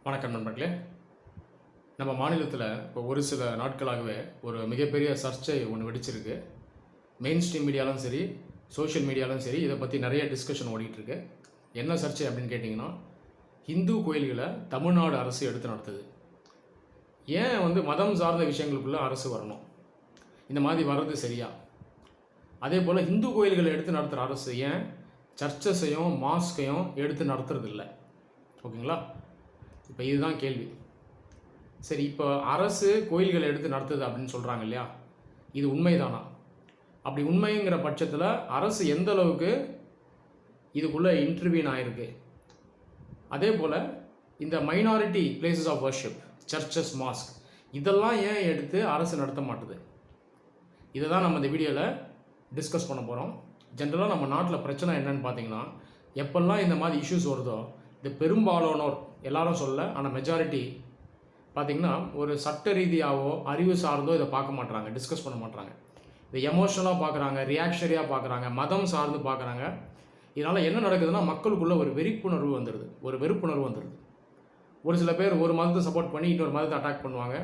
வணக்கம் நண்பர்களே. நம்ம மாநிலத்தில் இப்போ ஒரு சில நாட்களாகவே ஒரு மிகப்பெரிய சர்ச்சை ஒன்று வெடிச்சிருக்கு. மெயின் ஸ்ட்ரீம் மீடியாலும் சரி, சோஷியல் மீடியாலும் சரி, இதை பற்றி நிறைய டிஸ்கஷன் ஓடிட்டுருக்கு. என்ன சர்ச்சை அப்படின்னு கேட்டிங்கன்னா, இந்து கோயில்களை தமிழ்நாடு அரசு எடுத்து நடத்துது. ஏன் மதம் சார்ந்த விஷயங்களுக்குள்ளே அரசு வரணும்? இந்த மாதிரி வர்றது சரியா? அதே போல் இந்து கோயில்களை எடுத்து நடத்துகிற அரசு ஏன் சர்ச்சஸையும் மாஸ்கையும் எடுத்து நடத்துறது இல்லை? ஓகேங்களா? இப்போ இதுதான் கேள்வி. சரி, இப்போ அரசு கோயில்களை எடுத்து நடத்துது அப்படின்னு சொல்கிறாங்க இல்லையா, இது உண்மைதானா? அப்படி உண்மைங்கிற பட்சத்தில் அரசு எந்த அளவுக்கு இதுக்குள்ளே இன்டர்வியூன் ஆகிருக்கு? அதே போல் இந்த minority places of worship, churches, mosque, இதெல்லாம் ஏன் எடுத்து அரசு நடத்த மாட்டுது? இதை தான் நம்ம இந்த வீடியோவில் டிஸ்கஸ் பண்ண போகிறோம். ஜென்ரலாக நம்ம நாட்டில் பிரச்சனை என்னன்னு பார்த்தீங்கன்னா, எப்பெல்லாம் இந்த மாதிரி இஷ்யூஸ் வருதோ, இது பெரும்பாலானோர், எல்லாரும் சொல்ல, ஆனால் மெஜாரிட்டி பார்த்திங்கன்னா ஒரு சட்ட ரீதியாகவோ அறிவு சார்ந்தோ இதை பார்க்க மாட்டுறாங்க, டிஸ்கஸ் பண்ண மாட்டுறாங்க. இதை எமோஷனலாக பார்க்குறாங்க, ரியாக்ஷரியாக பார்க்குறாங்க, மதம் சார்ந்து பார்க்குறாங்க. இதனால் என்ன நடக்குதுன்னா, மக்களுக்குள்ளே ஒரு வெறுப்புணர்வு வந்துடுது, ஒரு வெறுப்புணர்வு வந்துடுது. ஒரு சில பேர் ஒரு மதத்தை சப்போர்ட் பண்ணி இன்னொரு மதத்தை அட்டாக் பண்ணுவாங்க.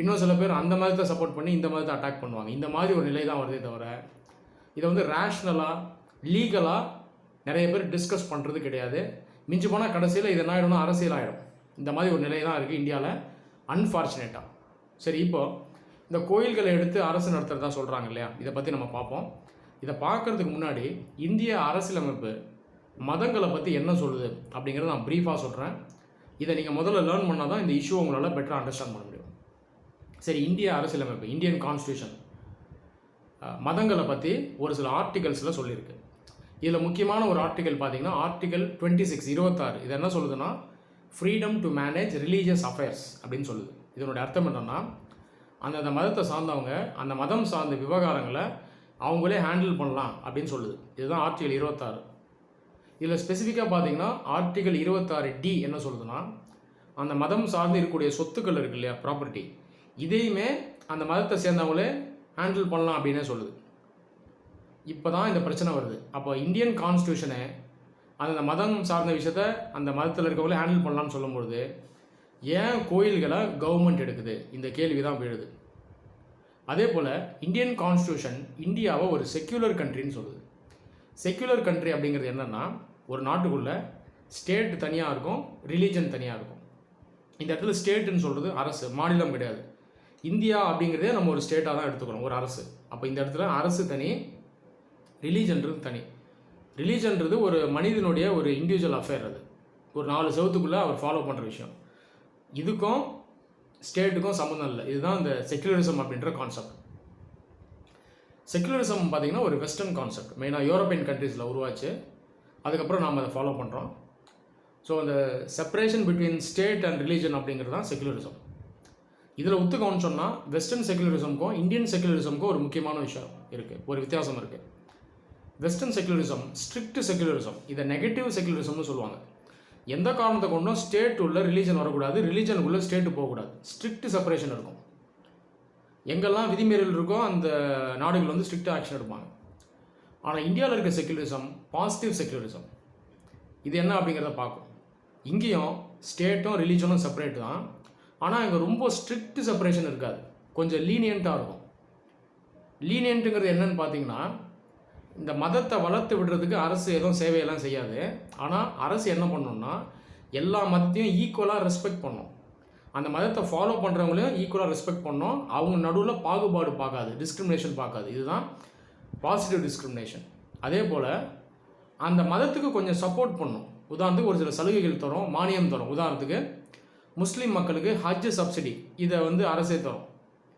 இன்னொரு சில பேர் அந்த மதத்தை சப்போர்ட் பண்ணி இந்த மதத்தை அட்டாக் பண்ணுவாங்க. இந்த மாதிரி ஒரு நிலை தான் வருதே தவிர, இதை ரேஷ்னலாக, லீகலாக நிறைய பேர் டிஸ்கஸ் பண்ணுறது கிடையாது. மிஞ்சி போனால் கடைசியில் இது என்ன ஆகிடும்னா அரசியல் ஆகிடும். இந்த மாதிரி ஒரு நிலை தான் இருக்குது இந்தியாவில், அன்ஃபார்ச்சுனேட்டாக. சரி, இப்போது இந்த கோயில்களை எடுத்து அரசு நடத்துகிறதா சொல்கிறாங்க இல்லையா, இதை பற்றி நம்ம பார்ப்போம். இதை பார்க்குறதுக்கு முன்னாடி இந்திய அரசியலமைப்பு மதங்களை பற்றி என்ன சொல்லுது அப்படிங்கிறத நான் ப்ரீஃபாக சொல்கிறேன். இதை நீங்கள் முதல்ல லேர்ன் பண்ணால் தான் இந்த இஷ்யூ உங்களால் பெட்டராக அண்டர்ஸ்டாண்ட் பண்ண முடியும். சரி, இந்திய அரசியலமைப்பு, இந்தியன் கான்ஸ்டியூஷன் மதங்களை பற்றி ஒரு சில ஆர்டிகல்ஸில் சொல்லியிருக்கு. இதில் முக்கியமான ஒரு ஆர்டிகல் பார்த்தீங்கன்னா ஆர்டிகல் 26, 26. இது என்ன சொல்லுதுன்னா, freedom to manage religious affairs அப்படின்னு சொல்லுது. இதனுடைய அர்த்தம் என்னென்னா, அந்த மதத்தை சார்ந்தவங்க அந்த மதம் சார்ந்த விவகாரங்களை அவங்களே ஹேண்டில் பண்ணலாம் அப்படின்னு சொல்லுது. இதுதான் ஆர்டிகல் 26. இதில் ஸ்பெசிஃபிக்காக பார்த்தீங்கன்னா ஆர்டிகல் 26D என்ன சொல்லுதுன்னா, அந்த மதம் சார்ந்து இருக்கக்கூடிய சொத்துக்கள் இருக்கு இல்லையா, ப்ராப்பர்ட்டி, இதையுமே அந்த மதத்தை சேர்ந்தவங்களே ஹேண்டில் பண்ணலாம் அப்படின்னே சொல்லுது. இப்போ தான் இந்த பிரச்சனை வருது. அப்போ இந்தியன் கான்ஸ்டியூஷனை அந்த மதம் சார்ந்த விஷயத்த அந்த மதத்தில் இருக்கவங்களே ஹேண்டில் பண்ணலான்னு சொல்லும்பொழுது, ஏன் கோயில்களை கவர்மெண்ட் எடுக்குது? இந்த கேள்வி தான் விழுது. அதே போல் இந்தியன் கான்ஸ்டியூஷன் இந்தியாவை ஒரு செக்யூலர் கண்ட்ரின்னு சொல்லுது. செக்யூலர் கண்ட்ரி அப்படிங்கிறது என்னென்னா, ஒரு நாட்டுக்குள்ளே ஸ்டேட் தனியாக இருக்கும், ரிலீஜன் தனியாக இருக்கும். இந்த இடத்துல ஸ்டேட்டுன்னு சொல்கிறது அரசு, மாநிலம் கிடையாது. இந்தியா அப்படிங்கிறதே நம்ம ஒரு ஸ்டேட்டாக தான் எடுத்துக்கணும், ஒரு அரசு. அப்போ இந்த இடத்துல அரசு தனி, ரிலீஜன்றது தனி. ரிலீஜன்றது ஒரு மனிதனுடைய ஒரு இண்டிவிஜுவல் அஃபேர். அது ஒரு 4 செவத்துக்குள்ளே அவர் ஃபாலோ பண்ணுற விஷயம். இதுக்கும் ஸ்டேட்டுக்கும் சம்மந்தம் இல்லை. இதுதான் இந்த செக்யுலரிசம் அப்படின்ற கான்செப்ட். செக்யுலரிசம் பார்த்திங்கன்னா ஒரு வெஸ்டர்ன் கான்செப்ட், மெயினாக யூரோப்பியன் கண்ட்ரீஸில் உருவாச்சு. அதுக்கப்புறம் நாம் அதை ஃபாலோ பண்ணுறோம். ஸோ அந்த separation between state and religion அப்படிங்கிறது தான் செக்யுலரிசம். இதில் ஒத்துக்கணும்னு சொன்னால் வெஸ்டர்ன் செக்யுலரிசம்க்கும் இந்தியன் செக்யுலரிசம்க்கும் ஒரு முக்கியமான விஷயம் இருக்குது, ஒரு வித்தியாசம் இருக்குது. வெஸ்டர்ன் செக்யுலரிசம் ஸ்ட்ரிக்ட் செக்யுலரிசம், இதை நெகட்டிவ் செக்யுலரிசம்னு சொல்லுவாங்க. எந்த காரணத்தை கொண்டும் ஸ்டேட் உள்ள ரிலீஜன் வரக்கூடாது, ரிலீஜனுக்குள்ளே ஸ்டேட்டு போகக்கூடாது, ஸ்ட்ரிக்ட் செப்பரேஷன் இருக்கும். எங்கெல்லாம் விதிமீறல் இருக்கோ அந்த நாடுகள் ஸ்ட்ரிக்ட் ஆக்ஷன் எடுப்பாங்க. ஆனால் இந்தியாவில் இருக்க செக்யுலரிசம் பாசிட்டிவ் செக்யுலரிசம். இது என்ன அப்படிங்கிறத பார்க்கும். இங்கேயும் ஸ்டேட்டும் ரிலீஜனும் செப்பரேட் தான், ஆனால் இங்கே ரொம்ப ஸ்ட்ரிக்ட் செப்பரேஷன் இருக்காது, கொஞ்சம் லீனியண்ட்டாக இருக்கும். லீனியண்ட்டுங்கிறது என்னன்னு பார்த்தீங்கன்னா, இந்த மதத்தை வளர்த்து விடுறதுக்கு அரசு எதுவும் சேவையெல்லாம் செய்யாது. ஆனால் அரசு என்ன பண்ணணும்னா, எல்லா மதத்தையும் ஈக்குவலாக ரெஸ்பெக்ட் பண்ணணும், அந்த மதத்தை ஃபாலோ பண்ணுறவங்களையும் ஈக்குவலாக ரெஸ்பெக்ட் பண்ணணும். அவங்க நடுவில் பாகுபாடு பார்க்காது, டிஸ்கிரிமினேஷன் பார்க்காது. இதுதான் பாசிட்டிவ் டிஸ்கிரிமினேஷன். அதே போல் அந்த மதத்துக்கு கொஞ்சம் சப்போர்ட் பண்ணணும். உதாரணத்துக்கு ஒரு சில சலுகைகள் தரும், மானியம் தரும். உதாரணத்துக்கு முஸ்லீம் மக்களுக்கு ஹஜ் சப்சிடி, இதை அரசே தரும்.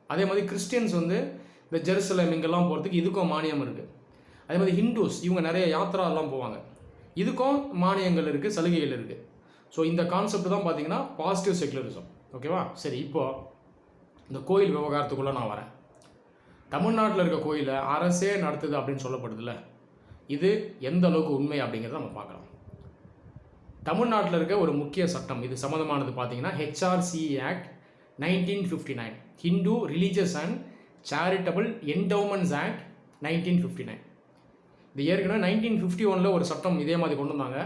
அதே மாதிரி கிறிஸ்டியன்ஸ் இந்த ஜெருசலேம் இங்கெல்லாம் போகிறதுக்கு இதுக்கும் மானியம் இருக்குது. அதே மாதிரி ஹிந்துஸ் இவங்க நிறைய யாத்திராலாம் போவாங்க, இதுக்கும் மானியங்கள் இருக்குது, சலுகைகள் இருக்குது. ஸோ இந்த கான்செப்ட் தான் பார்த்தீங்கன்னா பாசிட்டிவ் செக்யுலரிசம். ஓகேவா? சரி, இப்போது இந்த கோயில் விவகாரத்துக்குள்ளே நான் வரேன். தமிழ்நாட்டில் இருக்க கோயிலை அரசே நடத்துது அப்படின்னு சொல்லப்படுதுல்ல, இது எந்த அளவுக்கு உண்மை அப்படிங்கிறத நம்ம பார்க்கலாம். தமிழ்நாட்டில் இருக்க ஒரு முக்கிய சட்டம் இது சம்மந்தமானது பார்த்தீங்கன்னா HRC act 1959, Hindu religious and charitable endowments act 1959. இது ஏற்கனவே 1951 ஒரு சட்டம் இதே மாதிரி கொண்டு வந்தாங்க.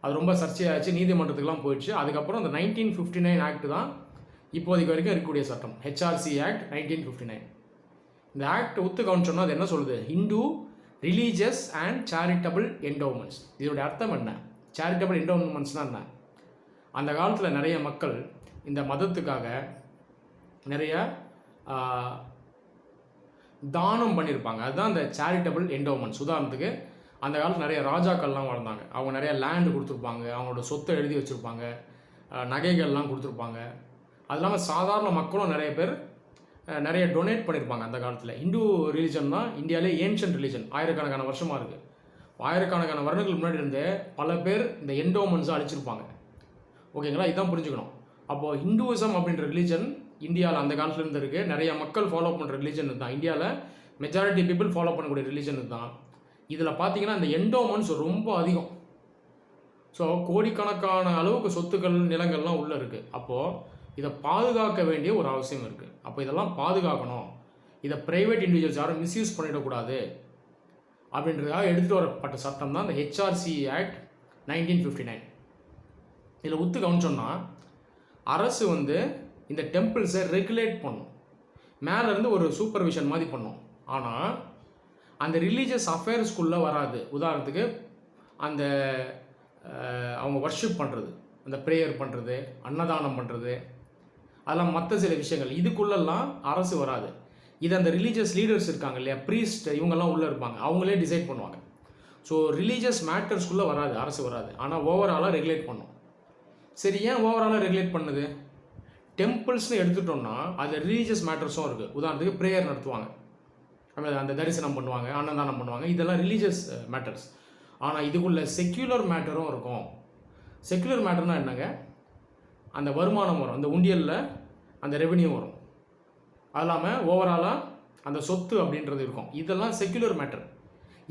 அது ரொம்ப சர்ச்சையாச்சு, நீதிமன்றத்துக்குலாம் போயிடுச்சு. அதுக்கப்புறம் அந்த 1959 ஆக்ட் தான் இப்போதைக்கு வரைக்கும் இருக்கக்கூடிய சட்டம். HRC act 1959. இந்த ஆக்ட் ஒத்து கவனிச்சோம்னா அது என்ன சொல்லுது? Hindu religious and charitable endowments. இதோடைய அர்த்தம் என்ன? சேரிட்டபிள் என்டோமெண்ட்ஸ்னால் என்ன? அந்த காலத்தில் நிறைய மக்கள் இந்த மதத்துக்காக நிறைய தானம் பண்ணியிருப்பாங்க. அதுதான் அந்த சேரிட்டபிள் என்டோமெண்ட்ஸ். உதாரணத்துக்கு அந்த காலத்தில் நிறைய ராஜாக்கள்லாம் வாழ்ந்தாங்க. அவங்க நிறைய லேண்டு கொடுத்துருப்பாங்க, அவங்களோட சொத்தை எழுதி வச்சுருப்பாங்க, நகைகள்லாம் கொடுத்துருப்பாங்க. அது இல்லாமல் சாதாரண மக்களும் நிறைய பேர் நிறைய டொனேட் பண்ணியிருப்பாங்க அந்த காலத்தில். ஹிந்து ரிலீஜன் தான் இந்தியாவிலே ஏன்ஷியன்ட் ரிலீஜன், ஆயிரக்கணக்கான வருஷமாக இருக்குது. ஆயிரக்கணக்கான வருடங்களுக்கு முன்னாடி இருந்தே பல பேர் இந்த என்டோமெண்ட்ஸை அழிச்சிருப்பாங்க. ஓகேங்களா? இதுதான் புரிஞ்சுக்கணும். அப்போது ஹிந்துவிசம் அப்படின்ற ரிலீஜன் இந்தியாவில் அந்த காலத்துலேருந்து இருக்குது. நிறைய மக்கள் ஃபாலோ பண்ணுற ரிலீஜன் தான். இந்தியாவில் மெஜாரிட்டி பீப்புள் ஃபாலோ பண்ணக்கூடிய ரிலீஜன் தான். இதில் பார்த்தீங்கன்னா இந்த என்டோமெண்ட்ஸ் ரொம்ப அதிகம். ஸோ கோடிக்கணக்கான அளவுக்கு சொத்துக்கள், நிலங்கள்லாம் உள்ளே இருக்குது. அப்போது இதை பாதுகாக்க வேண்டிய ஒரு அவசியம் இருக்குது. அப்போ இதெல்லாம் பாதுகாக்கணும், இதை ப்ரைவேட் இண்டிவிஜுவல்ஸ் யாரும் மிஸ்யூஸ் பண்ணிடக்கூடாது அப்படின்றதுக்காக எடுத்துகிட்டு வரப்பட்ட சட்டம் தான் இந்த ஹெச்ஆர்சி ஆக்ட் 1959. இதில் ஒத்து கவனிச்சோன்னா அரசு வந்து இந்த டெம்பிள்ஸை ரெகுலேட் பண்ணும், மேலேருந்து ஒரு சூப்பர்விஷன் மாதிரி பண்ணும். ஆனால் அந்த ரிலீஜியஸ் அஃபேர்ஸ்குள்ளே வராது. உதாரணத்துக்கு அந்த அவங்க வர்ஷிப் பண்ணுறது, அந்த ப்ரேயர் பண்ணுறது, அன்னதானம் பண்ணுறது, அதெல்லாம் மற்ற சில விஷயங்கள் இதுக்குள்ளெல்லாம் அரசு வராது. இது அந்த ரிலீஜியஸ் லீடர்ஸ் இருக்காங்க இல்லையா, ப்ரீஸ்ட், இவங்கெல்லாம் உள்ளே இருப்பாங்க, அவங்களே டிசைட் பண்ணுவாங்க. ஸோ ரிலீஜியஸ் மேட்டர்ஸ்குள்ளே வராது, அரசு வராது. ஆனால் ஓவராலாக ரெகுலேட் பண்ணும். சரி, ஏன் ஓவராலாக ரெகுலேட் பண்ணுது? டெம்பிள்ஸ்னு எடுத்துட்டோம்னா அது ரிலீஜியஸ் மேட்டர்ஸும் இருக்குது. உதாரணத்துக்கு ப்ரேயர் நடத்துவாங்க, அந்த தரிசனம் பண்ணுவாங்க, அன்னதானம் பண்ணுவாங்க, இதெல்லாம் ரிலீஜியஸ் மேட்டர்ஸ். ஆனால் இதுக்குள்ளே செக்யூலர் மேட்டரும் இருக்கும். செக்யூலர் மேட்டர்னால் என்னங்க? அந்த வருமானம் வரும், அந்த உண்டியலில் அந்த ரெவென்யூ வரும், அது இல்லாமல் ஓவராலாக அந்த சொத்து அப்படின்றது இருக்கும். இதெல்லாம் செக்யூலர் மேட்டர்.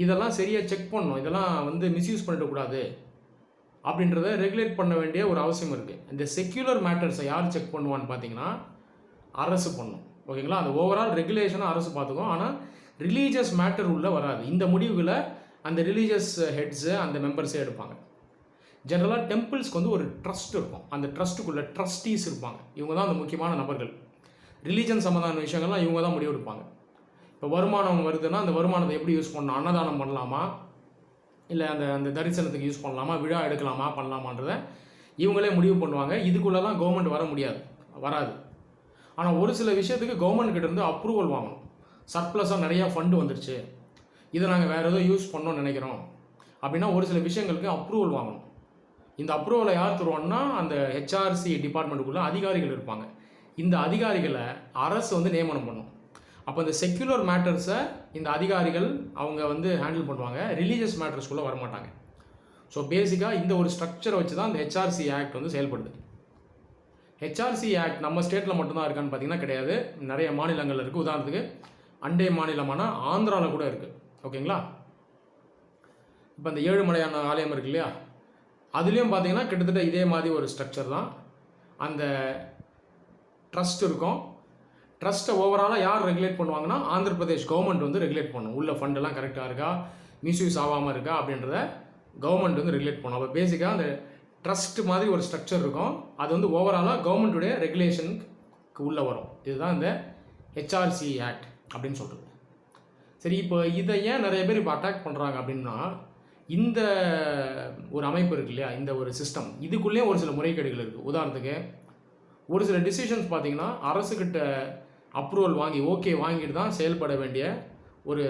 இதெல்லாம் சரியாக செக் பண்ணணும், இதெல்லாம் வந்து மிஸ்யூஸ் பண்ணிடக்கூடாது அப்படின்றத ரெகுலேட் பண்ண வேண்டிய ஒரு அவசியம் இருக்குது. இந்த செக்யூலர் மேட்டர்ஸை யார் செக் பண்ணுவான்னு பார்த்தீங்கன்னா அரசு பண்ணும். ஓகேங்களா? அந்த ஓவரால் ரெகுலேஷனாக அரசு பார்த்துக்கும். ஆனால் ரிலீஜியஸ் மேட்டர் உள்ளே வராது. இந்த முடிவுகளை அந்த ரிலீஜியஸ் ஹெட்ஸு, அந்த மெம்பர்ஸே எடுப்பாங்க. ஜென்ரலாக டெம்பிள்ஸ்க்கு வந்து ஒரு ட்ரஸ்ட் இருக்கும். அந்த ட்ரஸ்ட்டுக்குள்ளே ட்ரஸ்டீஸ் இருப்பாங்க. இவங்க தான் அந்த முக்கியமான நபர்கள். ரிலீஜன் சம்மந்தமான விஷயங்கள்லாம் இவங்க தான் முடிவெடுப்பாங்க. இப்போ வருமானம் வருதுன்னா அந்த வருமானத்தை எப்படி யூஸ் பண்ணணும், அன்னதானம் பண்ணலாமா, இல்லை அந்த அந்த தரிசனத்துக்கு யூஸ் பண்ணலாமா, விழா எடுக்கலாமா, பண்ணலாமான்றதை இவங்களே முடிவு பண்ணுவாங்க. இதுக்குள்ளெல்லாம் கவர்மெண்ட் வர முடியாது, வராது. ஆனால் ஒரு சில விஷயத்துக்கு கவர்மெண்ட் கிட்டேருந்து அப்ரூவல் வாங்கணும். சர்ப்ளஸாக நிறையா ஃபண்டு வந்துடுச்சு, இதை நாங்கள் வேறு ஏதோ யூஸ் பண்ணோன்னு நினைக்கிறோம் அப்படின்னா ஒரு சில விஷயங்களுக்கு அப்ரூவல் வாங்கணும். இந்த அப்ரூவலை யார் தருவாங்கன்னா அந்த ஹெச்ஆர்சி டிபார்ட்மெண்ட்டுக்குள்ளே அதிகாரிகள் இருப்பாங்க. இந்த அதிகாரிகளை அரசு வந்து நியமனம் பண்ணும். அப்போ இந்த செக்யூலர் மேட்டர்ஸை இந்த அதிகாரிகள் அவங்க வந்து ஹேண்டில் பண்ணுவாங்க, ரிலீஜியஸ் மேட்டர்ஸ்குள்ளே வரமாட்டாங்க. ஸோ பேசிக்காக இந்த ஒரு ஸ்ட்ரக்சரை வச்சு தான் இந்த ஹெச்ஆர்சி ஆக்ட் வந்து செயல்படுது. ஹெச்ஆர்சி ஆக்ட் நம்ம ஸ்டேட்டில் மட்டும்தான் இருக்கான்னு பார்த்தீங்கன்னா கிடையாது, நிறைய மாநிலங்கள் இருக்குது. உதாரணத்துக்கு அண்டை மாநிலமான ஆந்திராவில் கூட இருக்குது. ஓகேங்களா? இப்போ இந்த ஏழுமலையான ஆலயம் இருக்கு இல்லையா, அதுலேயும் பார்த்தீங்கன்னா கிட்டத்தட்ட இதே மாதிரி ஒரு ஸ்ட்ரக்சர் தான். அந்த ட்ரஸ்ட் இருக்கும். ட்ரஸ்ட்டை ஓவராலாக யார் ரெகுலேட் பண்ணுவாங்கன்னா ஆந்திர பிரதேஷ் கவர்மெண்ட் வந்து ரெகுலேட் பண்ணும். உள்ள ஃபண்டெல்லாம் கரெக்டாக இருக்கா, மிஸ்யூஸ் ஆகாமல் இருக்கா அப்படின்றத கவர்மெண்ட் வந்து ரெகுலேட் பண்ணும். அப்போ பேசிக்காக அந்த ட்ரஸ்ட் மாதிரி ஒரு ஸ்ட்ரக்சர் இருக்கும். அது வந்து ஓவராலாக கவர்மெண்ட்டுடைய ரெகுலேஷனுக்கு உள்ளே வரும். இதுதான் இந்த ஹெச்ஆர்சி ஆக்ட் அப்படின்னு சொல்கிறது. சரி, இப்போ இதை ஏன் நிறைய பேர் இப்போ அட்டாக் பண்ணுறாங்க அப்படின்னா, இந்த ஒரு அமைப்பு இருக்கு இல்லையா, இந்த ஒரு சிஸ்டம், இதுக்குள்ளேயே ஒரு சில முறைகேடுகள் இருக்குது. உதாரணத்துக்கு ஒரு சில டிசிஷன்ஸ் பார்த்தீங்கன்னா அரசுக்கிட்ட அப்ரூவல் வாங்கி ஓகே வாங்கிட்டு தான் செயல்பட வேண்டிய ஒரு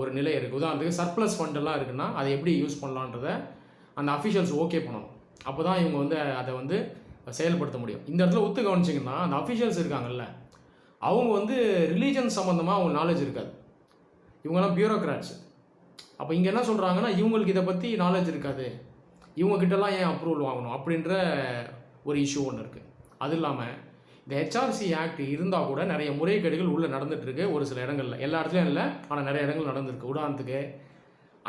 ஒரு நிலை இருக்குது. உதாரணத்துக்கு சர்ப்ளஸ் ஃபண்டெல்லாம் இருக்குன்னா அதை எப்படி யூஸ் பண்ணலான்றதை அந்த அஃபிஷியல்ஸ் ஓகே பண்ணணும். அப்போ தான் இவங்க வந்து அதை வந்து செயல்படுத்த முடியும். இந்த இடத்துல ஒத்து கவனிச்சிங்கன்னா அந்த அஃபிஷியல்ஸ் இருக்காங்கல்ல, அவங்க வந்து ரிலீஜன் சம்மந்தமாக அவங்க நாலேஜ் இருக்காது. இவங்கெல்லாம் பியூரோக்ராட்ஸ். அப்போ இங்கே என்ன சொல்கிறாங்கன்னா இவங்களுக்கு இதை பற்றி நாலேஜ் இருக்காது, இவங்ககிட்டலாம் ஏன் அப்ரூவல் வாங்கணும் அப்படின்ற ஒரு இஷ்யூ ஒன்று இருக்குது. அது இல்லாமல் இந்த ஹெச்ஆர்சி ஆக்ட் இருந்தால் கூட நிறைய முறைகேடுகள் உள்ளே நடந்துகிட்ருக்கு ஒரு சில இடங்களில். எல்லா இடத்துலையும் இல்லை, ஆனால் நிறைய இடங்கள் நடந்திருக்கு. உதாரணத்துக்கு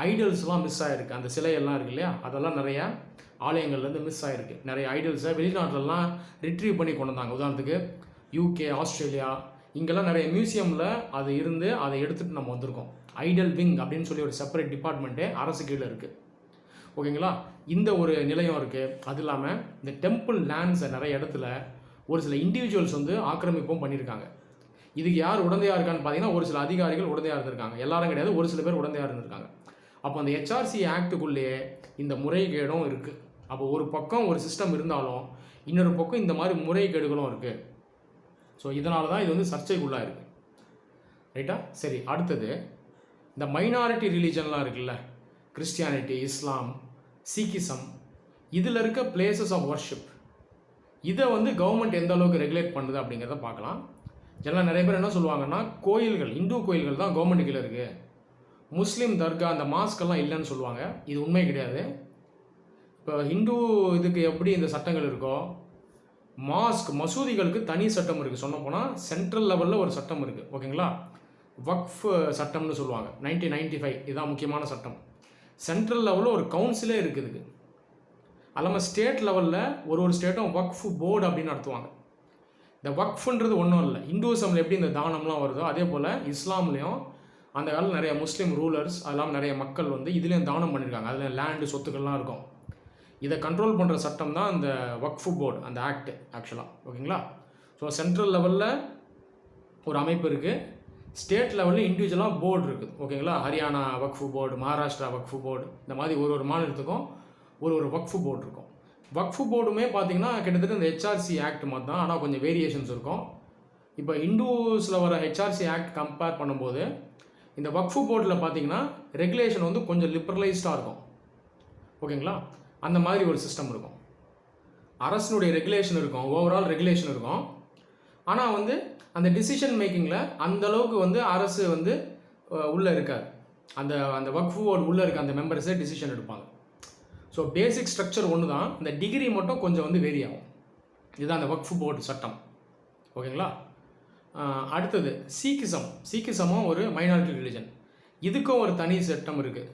ஐடல்ஸ்லாம் மிஸ் ஆகிருக்கு. அந்த சிலையெல்லாம் இருக்குது இல்லையா, அதெல்லாம் நிறையா ஆலயங்கள்லேருந்து மிஸ் ஆகிருக்கு. நிறைய ஐடல்ஸை வெளிநாட்டிலலாம் ரிட்ரீவ் பண்ணி கொண்டு வந்தாங்க. உதாரணத்துக்கு யூகே, ஆஸ்திரேலியா, இங்கெல்லாம் நிறைய மியூசியமில் அது இருந்து அதை எடுத்துகிட்டு நம்ம வந்திருக்கோம். ஐடல் விங் அப்படின்னு சொல்லி ஒரு செப்பரேட் டிபார்ட்மெண்ட்டே அரசு கீழே இருக்குது. ஓகேங்களா? இந்த ஒரு நிலையம் இருக்குது. அது இல்லாமல் இந்த டெம்பிள் லேண்ட்ஸை நிறைய இடத்துல ஒரு சில இண்டிவிஜுவல்ஸ் வந்து ஆக்கிரமிப்பும் பண்ணியிருக்காங்க. இதுக்கு யார் உடந்தையாக இருக்கான்னு பார்த்தீங்கன்னா ஒரு சில அதிகாரிகள் உடந்தையாக இருந்திருக்காங்க. எல்லாரும் கிடையாது, ஒரு சில பேர் உடந்தையாக இருந்திருக்காங்க. அப்போ அந்த ஹெச்ஆர்சி ஆக்டுக்குள்ளேயே இந்த முறைகேடும் இருக்குது. அப்போ ஒரு பக்கம் ஒரு சிஸ்டம் இருந்தாலும் இன்னொரு பக்கம் இந்த மாதிரி முறைகேடுகளும் இருக்குது. ஸோ இதனால தான் இது வந்து சர்ச்சைக்குள்ளாக இருக்குது. ரைட்டா? சரி, அடுத்தது இந்த மைனாரிட்டி ரிலீஜன்லாம் இருக்குல்ல, கிறிஸ்டியானிட்டி, இஸ்லாம், சீக்கிசம், இதில் இருக்க பிளேசஸ் ஆஃப் வர்ஷிப், இதை வந்து கவர்மெண்ட் எந்த அளவுக்கு ரெகுலேட் பண்ணுது அப்படிங்கிறத பார்க்கலாம். ஜெனரலாக நிறைய பேர் என்ன சொல்லுவாங்கன்னா, கோயில்கள், இந்து கோயில்கள் தான் கவர்மெண்ட் கீழே இருக்குது, முஸ்லீம் தர்கா அந்த மாஸ்கெல்லாம் இல்லைன்னு சொல்லுவாங்க. இது உண்மை கிடையாது. இப்போ ஹிந்து இதுக்கு எப்படி இந்த சட்டங்கள் இருக்கோ, மாஸ்க் மசூதிகளுக்கு தனி சட்டம் இருக்குது. சொன்ன போனால் சென்ட்ரல் லெவலில் ஒரு சட்டம் இருக்குது. ஓகேங்களா? வக்ஃப் சட்டம்னு சொல்லுவாங்க, 1995. இதுதான் முக்கியமான சட்டம். சென்ட்ரல் லெவலில் ஒரு கவுன்சிலே இருக்குதுக்கு. அல்லாமல் ஸ்டேட் லெவலில் ஒரு ஸ்டேட்டும் வக்ஃப் போர்டு அப்படின்னு நடத்துவாங்க. இந்த வக்ஃப்ன்றது ஒன்றும் இல்லை. இந்துவிசமில் எப்படி இந்த தானம்லாம் வருதோ அதே போல் இஸ்லாம்லேயும் அந்த காலத்தில் நிறைய முஸ்லீம் ரூலர்ஸ், அதெல்லாம் நிறைய மக்கள் வந்து இதுலேயும் தானம் பண்ணியிருக்காங்க. அதில் லேண்டு சொத்துக்கள்லாம் இருக்கும். இதை கண்ட்ரோல் பண்ணுற சட்டம் தான் இந்த வக்ஃப் போர்டு, அந்த ஆக்ட் ஆக்சுவலாக. ஓகேங்களா? ஸோ சென்ட்ரல் லெவலில் ஒரு அமைப்பு இருக்குது, ஸ்டேட் லெவலில் இண்டிவிஜுவலாக போர்டு இருக்குது. ஓகேங்களா? ஹரியானா வக்ஃப் போர்டு, மகாராஷ்டிரா வக்ஃப் போர்டு, இந்த மாதிரி ஒரு மாநிலத்துக்கும் ஒரு வக்ஃப் போர்டு இருக்கும். வக்ஃப் போர்டுமே பார்த்தீங்கன்னா கிட்டத்தட்ட இந்த ஹெச்ஆர்சி ஆக்ட் மாதிரி தான், ஆனால் கொஞ்சம் வேரியேஷன்ஸ் இருக்கும். இப்போ இந்துஸில் வர ஹெச்ஆர்சி ஆக்ட் கம்பேர் பண்ணும்போது இந்த வக்ஃப் போர்டில் பார்த்தீங்கன்னா ரெகுலேஷன் வந்து கொஞ்சம் லிபரலைஸ்டாக இருக்கும். ஓகேங்களா? அந்த மாதிரி ஒரு சிஸ்டம் இருக்கும். அரசனுடைய ரெகுலேஷன் இருக்கும், ஓவரால் ரெகுலேஷன் இருக்கும். ஆனால் வந்து அந்த டிசிஷன் மேக்கிங்கில் அந்தளவுக்கு வந்து அரசு வந்து உள்ளே இருக்காது. அந்த வக்ஃப் போர்டு உள்ளே இருக்க அந்த மெம்பர்ஸே டிசிஷன் எடுப்பாங்க. ஸோ பேசிக் ஸ்ட்ரக்சர் ஒன்று தான், இந்த டிகிரி மட்டும் கொஞ்சம் வந்து வேரி ஆகும். இதுதான் அந்த வக்ஃப் போர்டு சட்டம். ஓகேங்களா? அடுத்தது சீக்கிசமும் ஒரு மைனாரிட்டி ரிலிஜன். இதுக்கும் ஒரு தனி சட்டம் இருக்குது.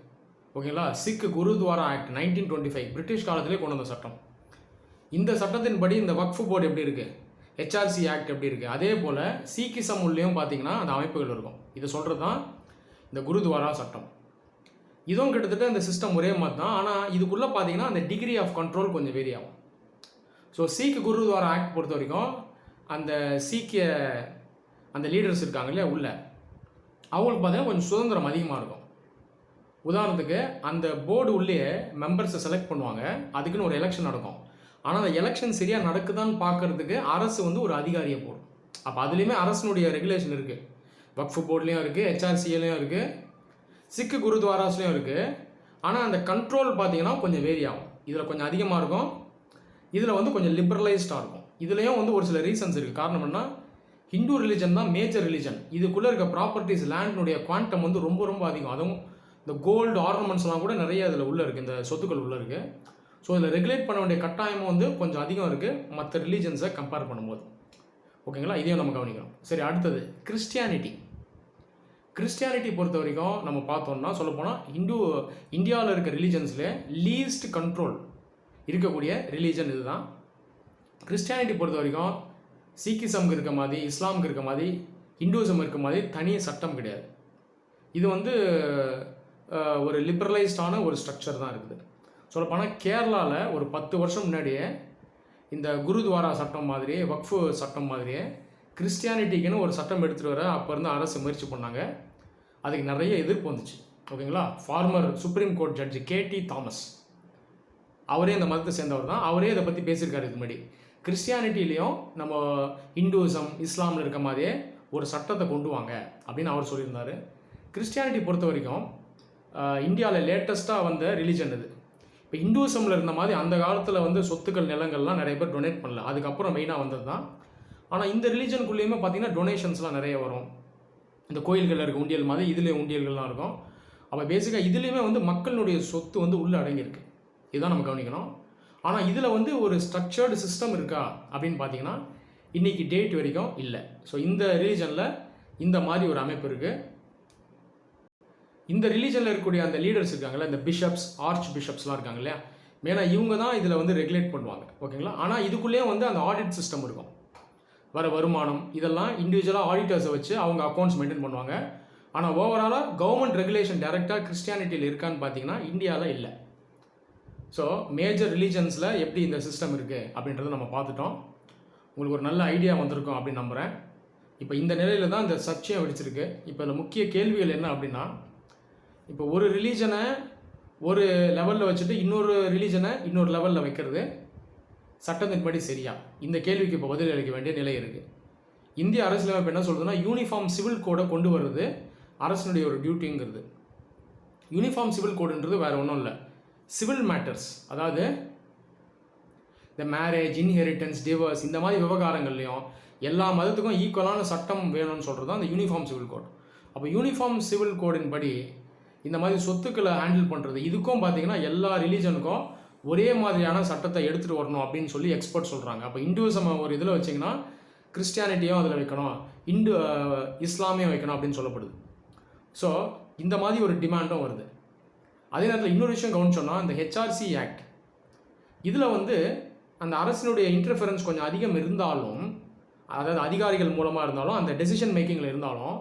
ஓகேங்களா? சிக் குருத்வாரா ஆக்ட் 1925 பிரிட்டிஷ் காலத்திலே கொண்டு வந்த சட்டம். இந்த சட்டத்தின்படி இந்த வக்ஃப் போர்டு எப்படி இருக்குது, ஹெச்ஆர்சி ஆக்ட் எப்படி இருக்குது, அதே போல் சீக்கிசம் உள்ளேயும் பார்த்தீங்கன்னா அந்த அமைப்புகள் இருக்கும். இதை சொல்கிறது தான் இந்த குருத்வாரா சட்டம். இதுவும் கிட்டத்தட்ட இந்த சிஸ்டம் ஒரே மாதிரி தான், ஆனால் இதுக்குள்ளே பார்த்தீங்கன்னா அந்த டிகிரி ஆஃப் கண்ட்ரோல் கொஞ்சம் வேரி ஆகும். ஸோ சீக் குருத்வாரா ஆக்ட் பொறுத்த வரைக்கும் அந்த சீக்கிய அந்த லீடர்ஸ் இருக்காங்க இல்லையா உள்ள, அவங்களுக்கு பார்த்தீங்கன்னா கொஞ்சம் சுதந்திரம் அதிகமாக இருக்கும். உதாரணத்துக்கு அந்த போர்டு உள்ளே மெம்பர்ஸை செலக்ட் பண்ணுவாங்க, அதுக்குன்னு ஒரு எலெக்ஷன் நடக்கும். ஆனால் அந்த எலெக்ஷன் சரியாக நடக்குதான்னு பார்க்குறதுக்கு அரசு வந்து ஒரு அதிகாரியை போடும். அப்போ அதுலேயுமே அரசனுடைய ரெகுலேஷன் இருக்குது. வக்ஃப் போர்ட்லேயும் இருக்குது, ஹெச்ஆர்சிலையும் இருக்குது, சிக்கு குருத்வாராஸ்லேயும் இருக்குது. ஆனால் அந்த கண்ட்ரோல் பார்த்தீங்கன்னா கொஞ்சம் வேரி ஆகும். இதில் கொஞ்சம் அதிகமாக இருக்கும், இதில் வந்து கொஞ்சம் லிபரலைஸ்டாக இருக்கும். இதுலேயும் வந்து ஒரு சில ரீசன்ஸ் இருக்குது. காரணம் என்ன, ஹிந்து ரிலிஜன் தான் மேஜர் ரிலிஜன். இதுக்குள்ளே இருக்க ப்ராப்பர்ட்டிஸ் லேண்டினுடைய குவான்டம் வந்து ரொம்ப ரொம்ப அதிகம். அதுவும் இந்த கோல்டு ஆர்னமெண்ட்ஸ்லாம் கூட நிறைய அதில் உள்ளே இருக்குது, இந்த சொத்துக்கள் உள்ளே இருக்குது. ஸோ இதில் ரெகுலேட் பண்ண வேண்டிய கட்டாயமும் வந்து கொஞ்சம் அதிகம் இருக்குது மற்ற ரிலீஜன்ஸை கம்பேர் பண்ணும்போது. ஓகேங்களா? இதையும் நம்ம கவனிக்கணும். சரி, அடுத்தது கிறிஸ்டியானிட்டி பொறுத்த வரைக்கும் நம்ம பார்த்தோம்னா சொல்லப்போனால் இந்தியாவில் இருக்க ரிலீஜன்ஸ்லேயே லீஸ்ட் கண்ட்ரோல் இருக்கக்கூடிய ரிலீஜன் இதுதான். கிறிஸ்டியானிட்டி பொறுத்த வரைக்கும் சீக்கிசம்க்கு இருக்க மாதிரி, இஸ்லாமுக்கு இருக்க மாதிரி, ஹிந்துவிசம் இருக்க மாதிரி தனி சட்டம் கிடையாது. இது வந்து ஒரு லிபரலைஸ்டான ஒரு ஸ்ட்ரக்சர் தான் இருக்குது. சொல்லப்போனால் கேரளாவில் ஒரு 10 வருஷம் முன்னாடியே இந்த குருத்வாரா சட்டம் மாதிரியே, வக்ஃப் சட்டம் மாதிரியே கிறிஸ்டியானிட்டிக்குன்னு ஒரு சட்டம் எடுத்துகிட்டு வர அப்போ இருந்து அரசு முயற்சி பண்ணாங்க. அதுக்கு நிறைய எதிர்ப்பு வந்துச்சு. ஓகேங்களா? ஃபார்மர் சுப்ரீம் கோர்ட் ஜட்ஜி KT தாமஸ், அவரே இந்த மதத்தை சேர்ந்தவர் தான். அவரே இதை பற்றி பேசியிருக்காரு. இதுக்கு முன்னாடி கிறிஸ்டியானிட்டிலையும் நம்ம ஹிந்துவிசம், இஸ்லாமில் இருக்க மாதிரியே ஒரு சட்டத்தை கொண்டு வாங்க அப்படின்னு அவர் சொல்லியிருந்தார். கிறிஸ்டியானிட்டி பொறுத்த வரைக்கும் இந்தியாவில் லேட்டஸ்ட்டாக வந்த ரிலீஜன் இது. இப்போ ஹிந்துவிசமில் இருந்த மாதிரி அந்த காலத்தில் வந்து சொத்துக்கள், நிலங்கள்லாம் நிறைய பேர் டொனேட் பண்ணல, அதுக்கப்புறம் மெயினாக வந்தது தான். ஆனால் இந்த ரிலீஜனுக்குள்ளேயுமே பார்த்தீங்கன்னா டொனேஷன்ஸ்லாம் நிறைய வரும். இந்த கோயில்களில் இருக்க உண்டியல் மாதிரி இதுலேயும் உண்டியல்கள்லாம் இருக்கும். அப்போ பேசிக்காக இதுலேயுமே வந்து மக்களுடைய சொத்து வந்து உள்ளே அடங்கியிருக்கு. இதுதான் நம்ம கவனிக்கணும். ஆனால் இதில் வந்து ஒரு ஸ்ட்ரக்சர்டு சிஸ்டம் இருக்கா அப்படின்னு பார்த்தீங்கன்னா இன்றைக்கி டேட் வரைக்கும் இல்லை. ஸோ இந்த ரிலீஜனில் இந்த மாதிரி ஒரு அமைப்பு இருக்குது. இந்த ரிலீஜனில் இருக்கக்கூடிய அந்த லீடர்ஸ் இருக்காங்கல்ல, இந்த பிஷப்ஸ், ஆர்ச் பிஷப்ஸ்லாம் இருக்காங்க இல்லையா, மெயினாக இவங்க தான் இதில் வந்து ரெகுலேட் பண்ணுவாங்க. ஓகேங்களா? ஆனால் இதுக்குள்ளேயே வந்து அந்த ஆடிட் சிஸ்டம் இருக்கும். வர வருமானம் இதெல்லாம் இண்டிவிஜுவலாக ஆடிட்டர்ஸை வச்சு அவங்க அக்கௌண்ட்ஸ் மெயின்டைன் பண்ணுவாங்க. ஆனால் ஓவராலாக கவர்மெண்ட் ரெகுலேஷன் டைரெக்டாக கிறிஸ்டியானிட்டியில் இருக்கான்னு பார்த்தீங்கன்னா இந்தியாவில் இல்லை. ஸோ மேஜர் ரிலீஜன்ஸில் எப்படி இந்த சிஸ்டம் இருக்குது அப்படின்றத நம்ம பார்த்துட்டோம். உங்களுக்கு ஒரு நல்ல ஐடியா வந்திருக்கும் அப்படின்னு நம்புகிறேன். இப்போ இந்த நிலையில் தான் இந்த சர்ச்சையும் வெடிச்சிருக்கு. இப்போ இதில் முக்கிய கேள்விகள் என்ன அப்படின்னா, இப்போ ஒரு ரிலீஜனை ஒரு லெவலில் வச்சுட்டு இன்னொரு ரிலீஜனை இன்னொரு லெவலில் வைக்கிறது சட்டத்தின்படி சரியா? இந்த கேள்விக்கு இப்போ பதில் அளிக்க வேண்டிய நிலை இருக்குது. இந்திய அரசியலமைப்பு என்ன சொல்கிறதுனா, யூனிஃபார்ம் சிவில் கோடை கொண்டு வர்றது அரசனுடைய ஒரு டியூட்டிங்கிறது. யூனிஃபார்ம் சிவில் கோடுன்றது வேறு ஒன்றும் இல்லை, சிவில் மேட்டர்ஸ், அதாவது இந்த மேரேஜ், இன்ஹெரிட்டன்ஸ், டிவோர்ஸ், இந்த மாதிரி விவகாரங்கள்லையும் எல்லா மதத்துக்கும் ஈக்குவலான சட்டம் வேணும்னு சொல்கிறது தான் அந்த யூனிஃபார்ம் சிவில் கோட். அப்போ யூனிஃபார்ம் சிவில் கோடின் படி இந்த மாதிரி சொத்துக்களை ஹேண்டில் பண்ணுறது, இதுக்கும் பார்த்தீங்கன்னா எல்லா ரிலீஜனுக்கும் ஒரே மாதிரியான சட்டத்தை எடுத்துகிட்டு வரணும் அப்படின்னு சொல்லி எக்ஸ்பர்ட் சொல்கிறாங்க. அப்போ இந்துவிசம் ஒரு இதில் வச்சிங்கன்னா கிறிஸ்டியானிட்டியும் அதில் வைக்கணும், இஸ்லாமியம் வைக்கணும் அப்படின்னு சொல்லப்படுது. ஸோ இந்த மாதிரி ஒரு டிமாண்டும் வருது. அதே நேரத்தில் இன்னொரு விஷயம் கவனிச்சோன்னா, இந்த ஹெச்ஆர்சி ஆக்ட் இதில் வந்து அந்த அரசினுடைய இன்டர்ஃபரன்ஸ் கொஞ்சம் அதிகம் இருந்தாலும், அதாவது அதிகாரிகள் மூலமாக இருந்தாலும், அந்த டெசிஷன் மேக்கிங்கில் இருந்தாலும்,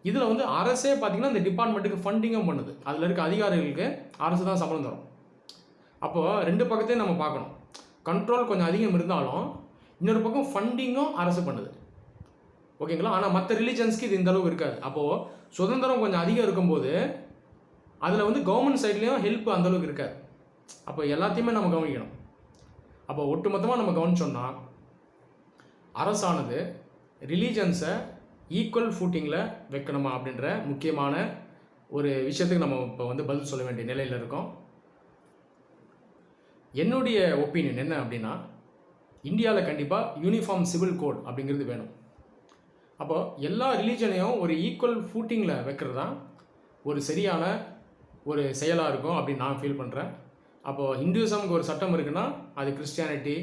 இதில் வந்து அரசே பார்த்திங்கன்னா இந்த டிபார்ட்மெண்ட்டுக்கு ஃபண்டிங்கும் பண்ணுது. அதில் இருக்க அதிகாரிகளுக்கு அரசு தான் சம்பளம் தரும். அப்போது ரெண்டு பக்கத்தையும் நம்ம பார்க்கணும். கண்ட்ரோல் கொஞ்சம் அதிகம் இருந்தாலும் இன்னொரு பக்கம் ஃபண்டிங்கும் அரசு பண்ணுது. ஓகேங்களா? ஆனால் மற்ற ரிலீஜன்ஸ்க்கு இது இந்த அளவுக்கு இருக்காது. அப்போது சுதந்திரம் கொஞ்சம் அதிகம் இருக்கும்போது அதில் வந்து கவர்மெண்ட் சைட்லேயும் ஹெல்ப் அந்தளவுக்கு இருக்காது. அப்போ எல்லாத்தையுமே நம்ம கவனிக்கணும். அப்போ ஒட்டுமொத்தமாக நம்ம கவனிச்சோம்னா, அரசானது ரிலீஜன்ஸை ஈக்குவல் ஃபூட்டிங்கில் வைக்கணுமா அப்படின்ற முக்கியமான ஒரு விஷயத்துக்கு நம்ம இப்போ வந்து பதில் சொல்ல வேண்டிய நிலையில் இருக்கோம். என்னுடைய ஒப்பீனியன் என்ன அப்படின்னா, இந்தியாவில் கண்டிப்பாக யூனிஃபார்ம் சிவில் கோட் அப்படிங்கிறது வேணும். அப்போது எல்லா ரிலீஜனையும் ஒரு ஈக்குவல் ஃபூட்டிங்கில் வைக்கிறது தான் ஒரு சரியான ஒரு செயலாக இருக்கும் அப்படின்னு நான் ஃபீல் பண்ணுறேன். அப்போது ஹிந்துவிசம்க்கு ஒரு சட்டம் இருக்குன்னா அது கிறிஸ்டியானிட்டி,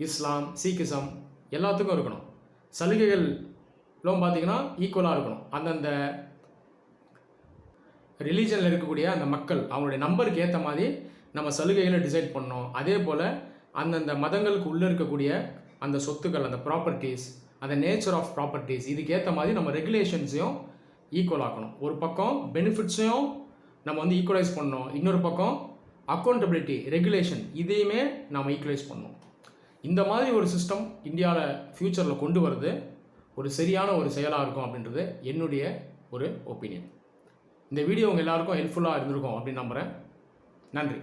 இஸ்லாம், சீக்கிசம் எல்லாத்துக்கும் இருக்கணும். சலுகைகளும் பார்த்திங்கன்னா ஈக்குவலாக இருக்கணும். அந்தந்த ரிலீஜனில் இருக்கக்கூடிய அந்த மக்கள் அவங்களுடைய நம்பருக்கு ஏற்ற மாதிரி நம்ம சலுகைகளை டிசைட் பண்ணோம். அதே போல் அந்தந்த மதங்களுக்கு உள்ளே இருக்கக்கூடிய அந்த சொத்துக்கள், அந்த ப்ராப்பர்ட்டிஸ், அந்த நேச்சர் ஆஃப் ப்ராப்பர்ட்டிஸ், இதுக்கேற்ற மாதிரி நம்ம ரெகுலேஷன்ஸையும் ஈக்குவல் ஆக்கணும். ஒரு பக்கம் பெனிஃபிட்ஸையும் நம்ம வந்து ஈக்குவலைஸ் பண்ணணும், இன்னொரு பக்கம் அக்கௌண்டபிலிட்டி, ரெகுலேஷன், இதையுமே நம்ம ஈக்குவலைஸ் பண்ணணும். இந்த மாதிரி ஒரு சிஸ்டம் இந்தியாவில் ஃப்யூச்சரில் கொண்டு வருது ஒரு சரியான ஒரு செயலாக இருக்கும் அப்படின்றது என்னுடைய ஒரு ஒப்பீனியன். இந்த வீடியோ உங்கள் எல்லாருக்கும் ஹெல்ப்ஃபுல்லாக இருந்திருக்கும் அப்படின்னு நம்புகிறேன். நன்றி.